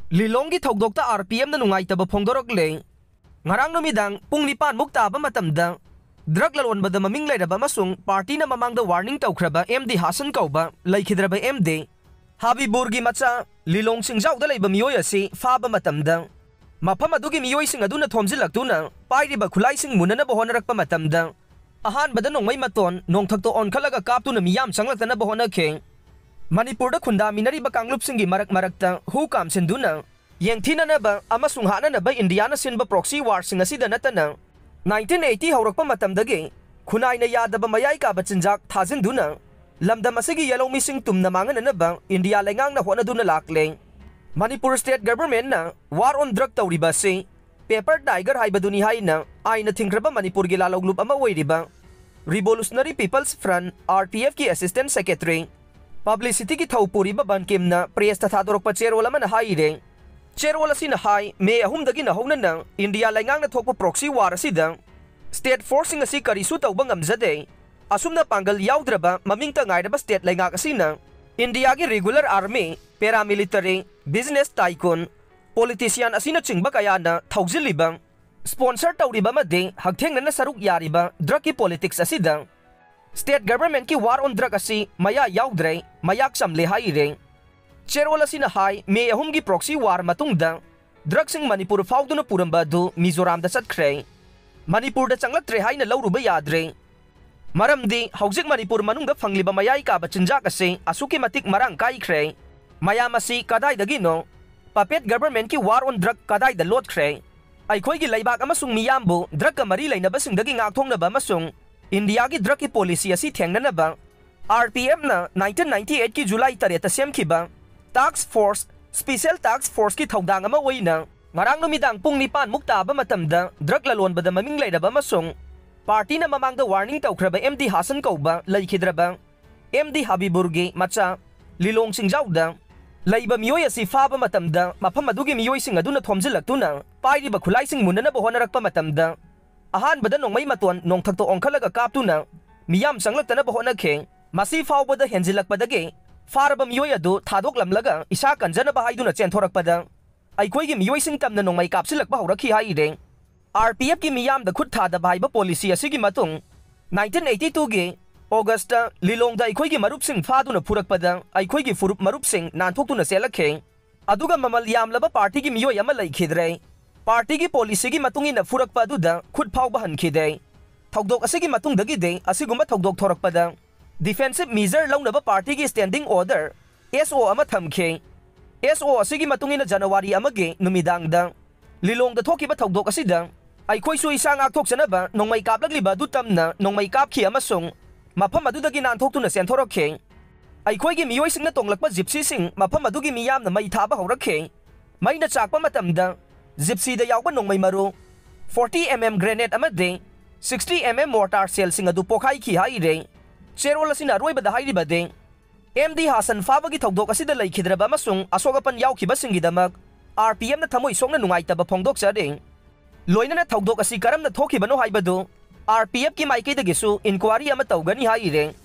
Lilong gi thogdokta RPM na nungaitaba phongdorokle. Ngarang numidang pung 9 taba matamda drug lalonbada maming lairaba masung party na mamangda warning tawkraba MD Hasan kauba laikhidraba MD Habiburgi macha Lilong singjawda laiba miyoy asi faba matamda mafam adugi miyoy sing aduna thomjilaktuna pairiba khulaising munana bohonarakpa matamda ahanbada nongmai maton nongthakto onkhalaga kaptuna miyam sanglaktana bohonakhe Manipurda khunda minariba kanglupsinggi marakta hukam senduna yengthinanaba amasung hananaba Indiana sinba proxy war singasida natana 1980 haurakpa matamdagi khunai na yadaba mayai ka bachinjak thajinduna lamdam asigi yellow missing tumna mangananaba India lengang na honaduna lakle Manipur state government na war on drug tawriba si paper tiger haibaduni haina aina thingraba Manipur gi lalawglup ama oiriba Revolutionary People's Front RPF ki assistant secretary Publicity ki thaupuri ba bankim na presta thadorok pa cherwala man haire cherwala sin hai me ahum dagi na hona na India laingang na thokpa proxy war asida state forcing asi karisu tawba ngamjade asumna panggal yaudra maming ta ngairaba state laingak asina India gi regular army paramilitary business tycoon politician asina chingba kaya na thaujilibang sponsor tawriba made hagtheng na saruk yariba drug ki politics asida State government ki war on drug asi maya yaudre mayak samle haire cherwala sina hai me ahum gi proxy war matungda drug sing Manipur fauduna puramba du Mizoram da chatkre Manipur da changlatre haina lawruba yadre maramdi haujik Manipur manungda fangliba mayai ka bachinjak ase asuki matik marang kai khre mayam asi kadai dagino puppet government ki war on drug kadai da lot khre aikhoi gi laibak amasung miyambu drug ka mari lainaba singdagi ngakthongnaba amasung India की drug की policy असी थेंगनबा RPM ना 1998 की जुलाई 3 सेमखिबा task force special task force की थौदांग अमा ओइना ngarang numidang pung 9 mukta ba matamda drug lalonbada maming lairaba masung party na mamangda warning tawkraba MD Hasan kauba laikhidraba MD Habiburgi macha Lilong singjawda laiba miyoy asi faba matamda mafam adugi miyoy sing aduna thomjilaktuna pairiba khulaising munana bohonarakpa matamda ahanbada nongmai maton nongthakto onkhalaga kaptuna miyam sanglaktana bohonakhe masi fawbada henjilakpadagi faraba miyoy adu thadoklamlaga isa kanjanaba haiduna chenthorakpada aikhoi gi miyoy sing tamna nongmai kapsilakpa haurakhi haire RPF ki miyam da khut thada bhaiba policy asigi matung 1982 gi August Lilong da aikhoi gi marup sing phaduna phurakpada aikhoi gi furup marup sing nanthokuna selakhe aduga mamal yamlaba party gi miyoy ama laikhidre Party ki policy ki matungi na furak pa duda khud phau ba hankhide thogdok asigi matung dagi de asiguma thogdok thorak pada defensive measure launa ba party ki standing order SO ama thamkhe SO asigi matungi na January amage numidang da Lilong da thoki ba thogdok asida aikhoi su isang akthok chanaba nongmai kaplagli ba du tamna nongmai kapkhi amasung mafam adudagi nanthoktu na senthorokhe aikhoi gi miyoy singna tonglakpa gypsy sing mafam adugi miyam na mai thaba horakhe mai na chakpa matamda Gypsy da yawba nongmai maru 40mm grenade amade 60mm mortar shell sing adu pokhai khi haire cherwala sina roiba da hairi bade MD Hasan faba gi thogdok asida laikhidraba masung asogapan yawkhiba singidamak RPM na thamoi songna nungaitaba phongdok chade loina na thogdok asi karamna thokibano haibadu RPF ki maikei dagisu inquiry ama tawgani haire